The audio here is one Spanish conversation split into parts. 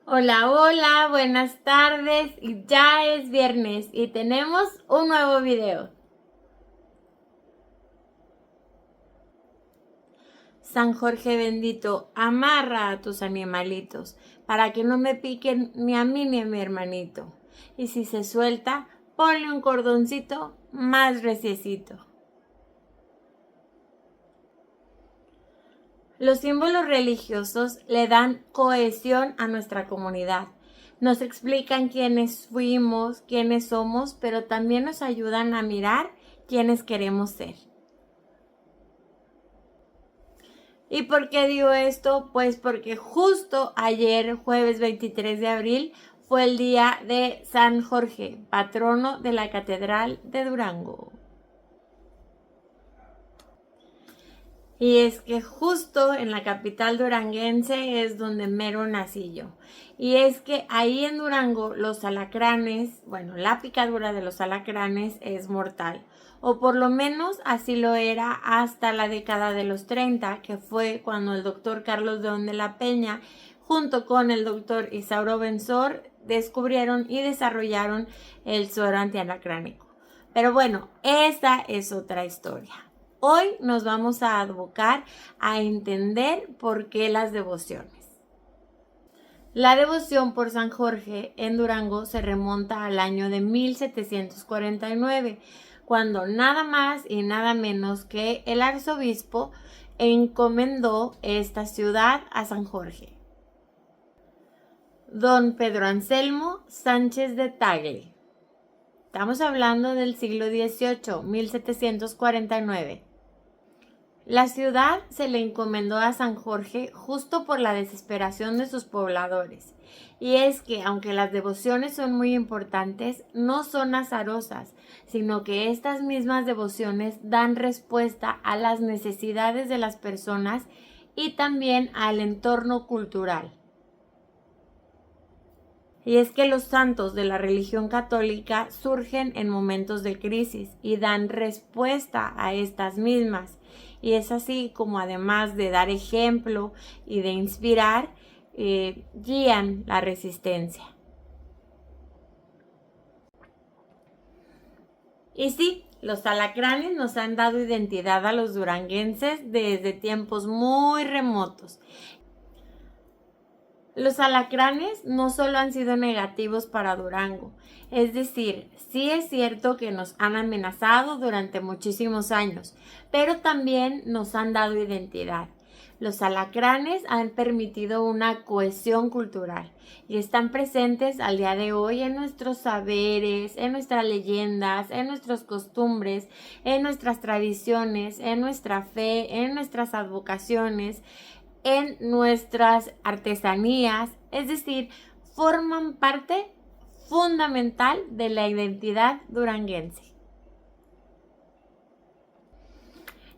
Hola, hola, buenas tardes y ya es viernes y tenemos un nuevo video. San Jorge bendito, amarra a tus animalitos para que no me piquen ni a mí ni a mi hermanito. Y si se suelta, ponle un cordoncito más reciecito. Los símbolos religiosos le dan cohesión a nuestra comunidad. Nos explican quiénes fuimos, quiénes somos, pero también nos ayudan a mirar quiénes queremos ser. ¿Y por qué digo esto? Pues porque justo ayer, jueves 23 de abril, fue el día de San Jorge, patrono de la Catedral de Durango. Y es que justo en la capital duranguense es donde mero nací yo. Y es que ahí en Durango los alacranes, bueno, la picadura de los alacranes es mortal. O por lo menos así lo era hasta la década de los 30, que fue cuando el doctor Carlos León de la Peña, junto con el doctor Isauro Benzor, descubrieron y desarrollaron el suero antialacránico. Pero bueno, esa es otra historia. Hoy nos vamos a abocar a entender por qué las devociones. La devoción por San Jorge en Durango se remonta al año de 1749, cuando nada más y nada menos que el arzobispo encomendó esta ciudad a San Jorge. Don Pedro Anselmo Sánchez de Tagle. Estamos hablando del siglo XVIII, 1749. La ciudad se le encomendó a San Jorge justo por la desesperación de sus pobladores. Y es que, aunque las devociones son muy importantes, no son azarosas, sino que estas mismas devociones dan respuesta a las necesidades de las personas y también al entorno cultural. Y es que los santos de la religión católica surgen en momentos de crisis y dan respuesta a estas mismas. Y es así como, además de dar ejemplo y de inspirar, guían la resistencia. Y sí, los alacranes nos han dado identidad a los duranguenses desde tiempos muy remotos. Los alacranes no solo han sido negativos para Durango, es decir, sí es cierto que nos han amenazado durante muchísimos años, pero también nos han dado identidad. Los alacranes han permitido una cohesión cultural y están presentes al día de hoy en nuestros saberes, en nuestras leyendas, en nuestras costumbres, en nuestras tradiciones, en nuestra fe, en nuestras advocaciones, en nuestras artesanías, es decir, forman parte fundamental de la identidad duranguense.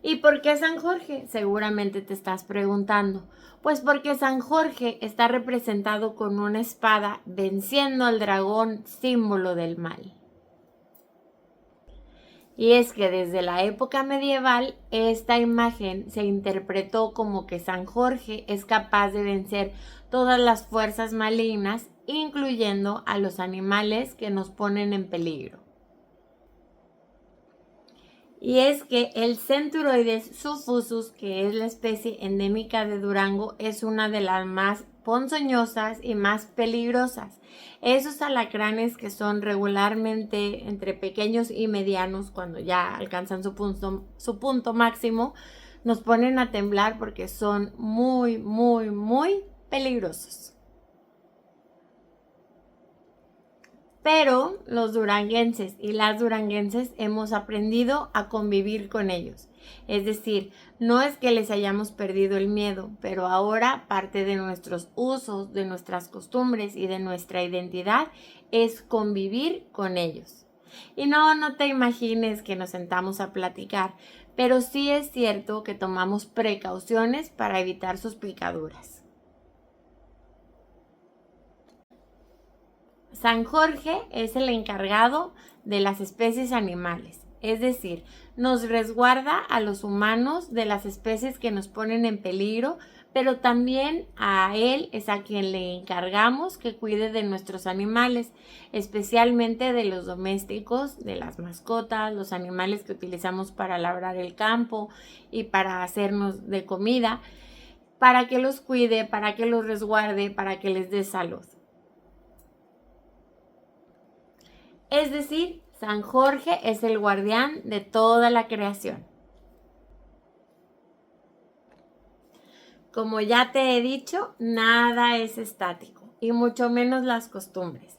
¿Y por qué San Jorge? Seguramente te estás preguntando. Pues porque San Jorge está representado con una espada venciendo al dragón, símbolo del mal. Y es que desde la época medieval esta imagen se interpretó como que San Jorge es capaz de vencer todas las fuerzas malignas, incluyendo a los animales que nos ponen en peligro. Y es que el Centuroides suffusus, que es la especie endémica de Durango, es una de las más ponzoñosas y más peligrosas. Esos alacranes que son regularmente entre pequeños y medianos, cuando ya alcanzan su punto máximo, nos ponen a temblar porque son muy, muy, muy peligrosos. Pero los duranguenses y las duranguenses hemos aprendido a convivir con ellos. Es decir, no es que les hayamos perdido el miedo, pero ahora parte de nuestros usos, de nuestras costumbres y de nuestra identidad es convivir con ellos. Y no te imagines que nos sentamos a platicar, pero sí es cierto que tomamos precauciones para evitar sus picaduras. San Jorge es el encargado de las especies animales, es decir, nos resguarda a los humanos de las especies que nos ponen en peligro, pero también a él es a quien le encargamos que cuide de nuestros animales, especialmente de los domésticos, de las mascotas, los animales que utilizamos para labrar el campo y para hacernos de comida, para que los cuide, para que los resguarde, para que les dé salud. Es decir, San Jorge es el guardián de toda la creación. Como ya te he dicho, nada es estático, y mucho menos las costumbres,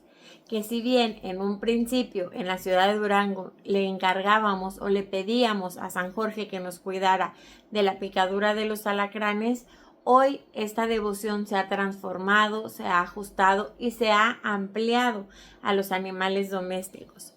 que si bien en un principio en la ciudad de Durango le encargábamos o le pedíamos a San Jorge que nos cuidara de la picadura de los alacranes, hoy esta devoción se ha transformado, se ha ajustado y se ha ampliado a los animales domésticos.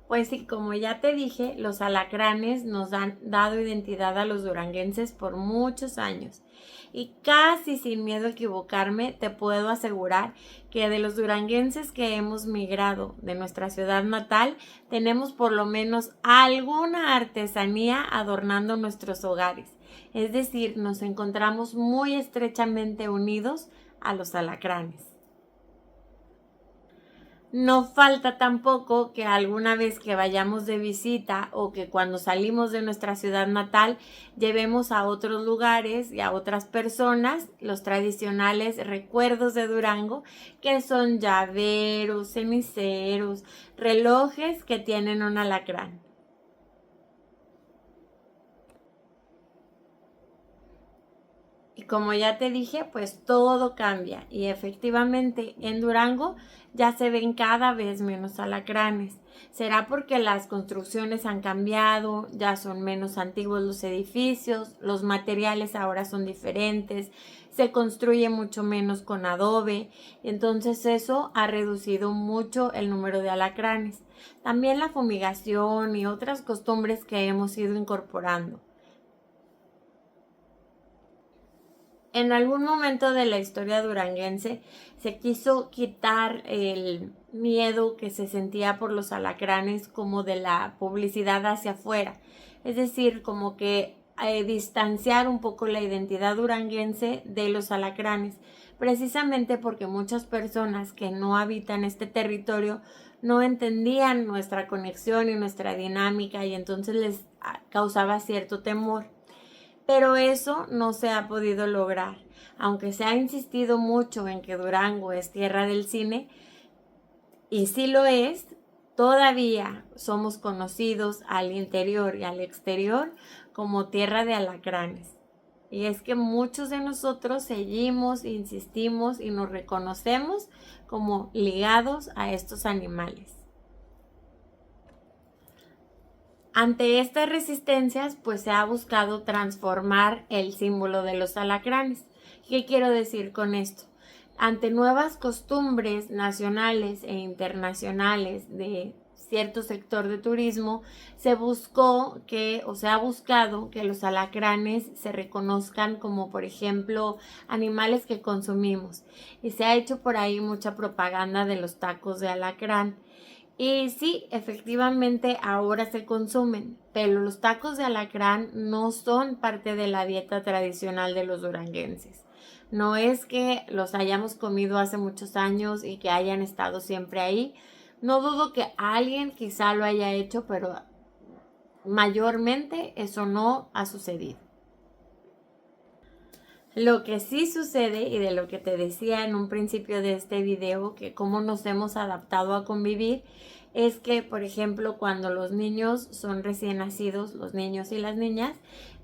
Pues sí, como ya te dije, los alacranes nos han dado identidad a los duranguenses por muchos años. Y casi sin miedo a equivocarme, te puedo asegurar que de los duranguenses que hemos migrado de nuestra ciudad natal, tenemos por lo menos alguna artesanía adornando nuestros hogares. Es decir, nos encontramos muy estrechamente unidos a los alacranes. No falta tampoco que alguna vez que vayamos de visita o que cuando salimos de nuestra ciudad natal llevemos a otros lugares y a otras personas los tradicionales recuerdos de Durango, que son llaveros, ceniceros, relojes que tienen un alacrán. Y como ya te dije, pues todo cambia y efectivamente en Durango ya se ven cada vez menos alacranes. ¿Será porque las construcciones han cambiado, ya son menos antiguos los edificios, los materiales ahora son diferentes, se construye mucho menos con adobe? Entonces eso ha reducido mucho el número de alacranes. También la fumigación y otras costumbres que hemos ido incorporando. En algún momento de la historia duranguense se quiso quitar el miedo que se sentía por los alacranes como de la publicidad hacia afuera. Es decir, como que distanciar un poco la identidad duranguense de los alacranes, precisamente porque muchas personas que no habitan este territorio no entendían nuestra conexión y nuestra dinámica y entonces les causaba cierto temor. Pero eso no se ha podido lograr. Aunque se ha insistido mucho en que Durango es tierra del cine, y sí lo es, todavía somos conocidos al interior y al exterior como tierra de alacranes. Y es que muchos de nosotros seguimos, insistimos y nos reconocemos como ligados a estos animales. Ante estas resistencias, pues se ha buscado transformar el símbolo de los alacranes. ¿Qué quiero decir con esto? Ante nuevas costumbres nacionales e internacionales de cierto sector de turismo, se buscó que, o se ha buscado que los alacranes se reconozcan como, por ejemplo, animales que consumimos. Y se ha hecho por ahí mucha propaganda de los tacos de alacrán. Y sí, efectivamente ahora se consumen, pero los tacos de alacrán no son parte de la dieta tradicional de los duranguenses. No es que los hayamos comido hace muchos años y que hayan estado siempre ahí. No dudo que alguien quizá lo haya hecho, pero mayormente eso no ha sucedido. Lo que sí sucede, y de lo que te decía en un principio de este video, que cómo nos hemos adaptado a convivir, es que, por ejemplo, cuando los niños son recién nacidos, los niños y las niñas,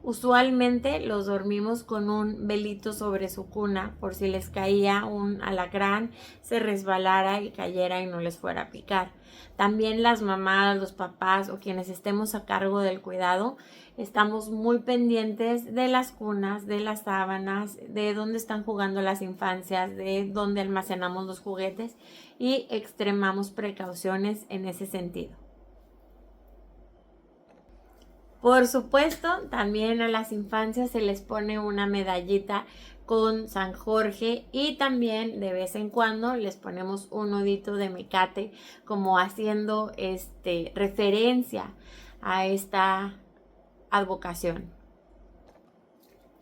usualmente los dormimos con un velito sobre su cuna por si les caía un alacrán, se resbalara y cayera y no les fuera a picar. También las mamás, los papás o quienes estemos a cargo del cuidado, estamos muy pendientes de las cunas, de las sábanas, de dónde están jugando las infancias, de dónde almacenamos los juguetes y extremamos precauciones en ese sentido. Por supuesto, también a las infancias se les pone una medallita con San Jorge y también de vez en cuando les ponemos un nudito de mecate como haciendo referencia a esta advocación.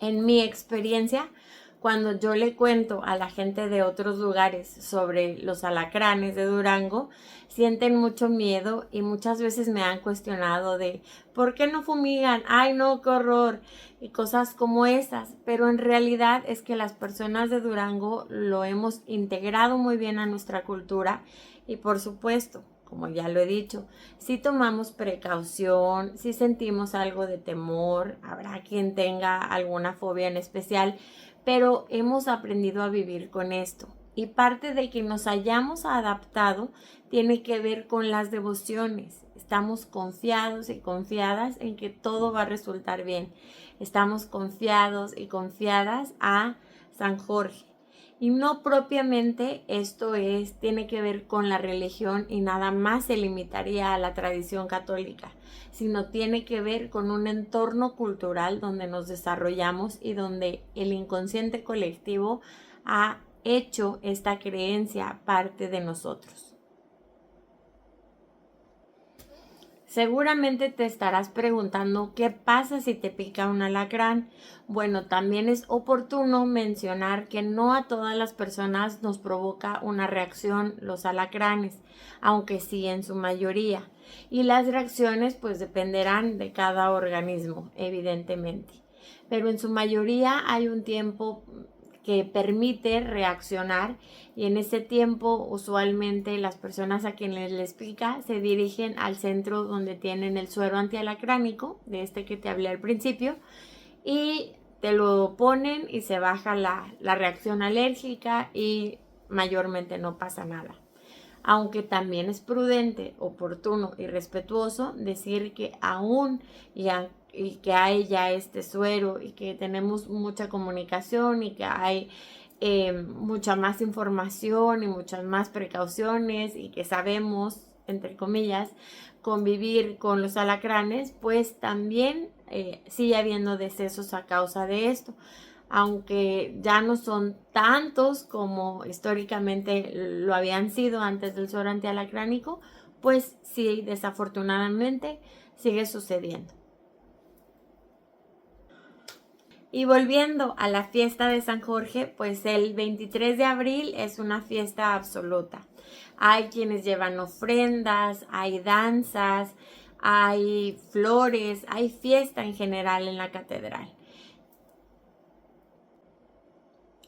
En mi experiencia, cuando yo le cuento a la gente de otros lugares sobre los alacranes de Durango, sienten mucho miedo y muchas veces me han cuestionado de ¿por qué no fumigan? ¡Ay, no, qué horror! Y cosas como esas. Pero en realidad es que las personas de Durango lo hemos integrado muy bien a nuestra cultura y por supuesto, como ya lo he dicho, si tomamos precaución, si sentimos algo de temor, habrá quien tenga alguna fobia en especial, pero hemos aprendido a vivir con esto. Y parte de que nos hayamos adaptado tiene que ver con las devociones. Estamos confiados y confiadas en que todo va a resultar bien. Estamos confiados y confiadas a San Jorge. Y no propiamente tiene que ver con la religión y nada más se limitaría a la tradición católica, sino tiene que ver con un entorno cultural donde nos desarrollamos y donde el inconsciente colectivo ha hecho esta creencia parte de nosotros. Seguramente te estarás preguntando qué pasa si te pica un alacrán. Bueno, también es oportuno mencionar que no a todas las personas nos provoca una reacción los alacranes, aunque sí en su mayoría. Y las reacciones pues dependerán de cada organismo, evidentemente. Pero en su mayoría hay un tiempo que permite reaccionar y en ese tiempo usualmente las personas a quienes les pica se dirigen al centro donde tienen el suero antialacránico, de este que te hablé al principio, y te lo ponen y se baja la reacción alérgica y mayormente no pasa nada. Aunque también es prudente, oportuno y respetuoso decir que aún y que hay ya este suero y que tenemos mucha comunicación y que hay mucha más información y muchas más precauciones y que sabemos, entre comillas, convivir con los alacranes, pues también sigue habiendo decesos a causa de esto. Aunque ya no son tantos como históricamente lo habían sido antes del suero antialacránico, pues sí, desafortunadamente sigue sucediendo. Y volviendo a la fiesta de San Jorge, pues el 23 de abril es una fiesta absoluta. Hay quienes llevan ofrendas, hay danzas, hay flores, hay fiesta en general en la catedral.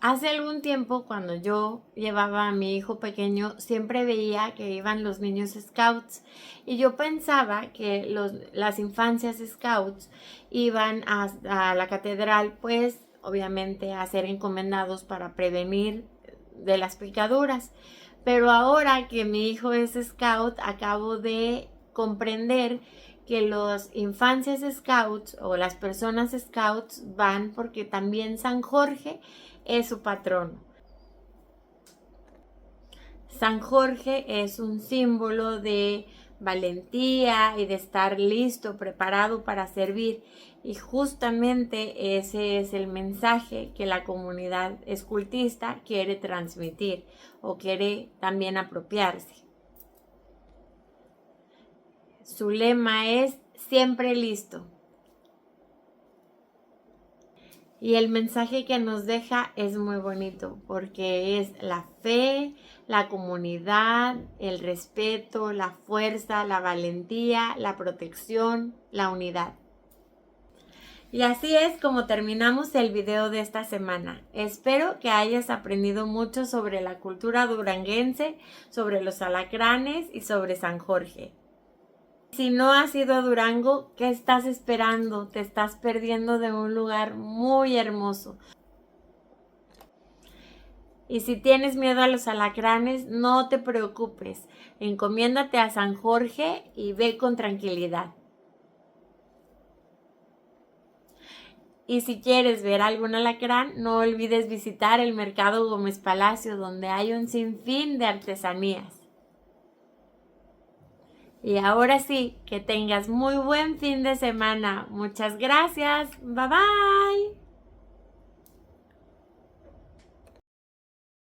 Hace algún tiempo, cuando yo llevaba a mi hijo pequeño, siempre veía que iban los niños scouts y yo pensaba que las infancias scouts iban a la catedral, pues obviamente a ser encomendados para prevenir de las picaduras. Pero ahora que mi hijo es scout, acabo de comprender que los infancias scouts o las personas scouts van porque también San Jorge es su patrono. San Jorge es un símbolo de valentía y de estar listo, preparado para servir. Y justamente ese es el mensaje que la comunidad escultista quiere transmitir o quiere también apropiarse. Su lema es siempre listo. Y el mensaje que nos deja es muy bonito porque es la fe, la comunidad, el respeto, la fuerza, la valentía, la protección, la unidad. Y así es como terminamos el video de esta semana. Espero que hayas aprendido mucho sobre la cultura duranguense, sobre los alacranes y sobre San Jorge. Si no has ido a Durango, ¿qué estás esperando? Te estás perdiendo de un lugar muy hermoso. Y si tienes miedo a los alacranes, no te preocupes. Encomiéndate a San Jorge y ve con tranquilidad. Y si quieres ver algún alacrán, no olvides visitar el Mercado Gómez Palacio, donde hay un sinfín de artesanías. Y ahora sí, que tengas muy buen fin de semana. Muchas gracias. Bye bye.